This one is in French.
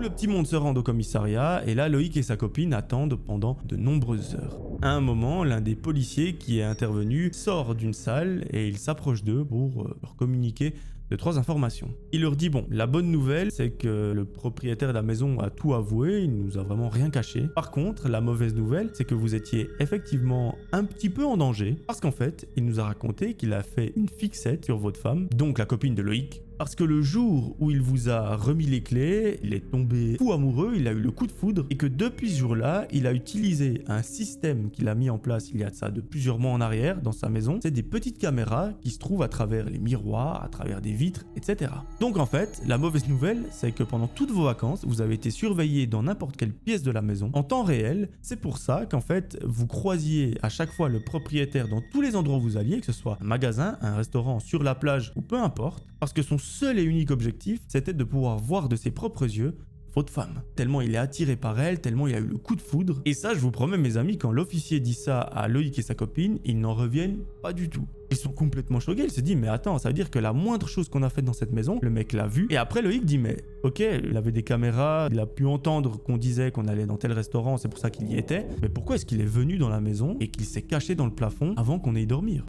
le petit monde se rend au commissariat et là Loïc et sa copine attendent pendant de nombreuses heures. À un moment, l'un des policiers qui est intervenu sort d'une salle et il s'approche d'eux pour leur communiquer de 3 informations. Il leur dit bon, la bonne nouvelle c'est que le propriétaire de la maison a tout avoué, il nous a vraiment rien caché. Par contre, la mauvaise nouvelle c'est que vous étiez effectivement un petit peu en danger parce qu'en fait, il nous a raconté qu'il a fait une fixette sur votre femme, donc la copine de Loïc. Parce que le jour où il vous a remis les clés, il est tombé fou amoureux, il a eu le coup de foudre et que depuis ce jour-là, il a utilisé un système qu'il a mis en place il y a de ça de plusieurs mois en arrière dans sa maison. C'est des petites caméras qui se trouvent à travers les miroirs, à travers des vitres, etc. Donc en fait, la mauvaise nouvelle, c'est que pendant toutes vos vacances, vous avez été surveillé dans n'importe quelle pièce de la maison en temps réel. C'est pour ça qu'en fait, vous croisiez à chaque fois le propriétaire dans tous les endroits où vous alliez, que ce soit un magasin, un restaurant, sur la plage ou peu importe, parce que son seul et unique objectif, c'était de pouvoir voir de ses propres yeux votre femme. Tellement il est attiré par elle, tellement il a eu le coup de foudre. Et ça, je vous promets mes amis, quand l'officier dit ça à Loïc et sa copine, ils n'en reviennent pas du tout. Ils sont complètement choqués, ils se disent mais attends, ça veut dire que la moindre chose qu'on a faite dans cette maison, le mec l'a vu. Et après Loïc dit mais ok, il avait des caméras, il a pu entendre qu'on disait qu'on allait dans tel restaurant, c'est pour ça qu'il y était. Mais pourquoi est-ce qu'il est venu dans la maison et qu'il s'est caché dans le plafond avant qu'on aille dormir ?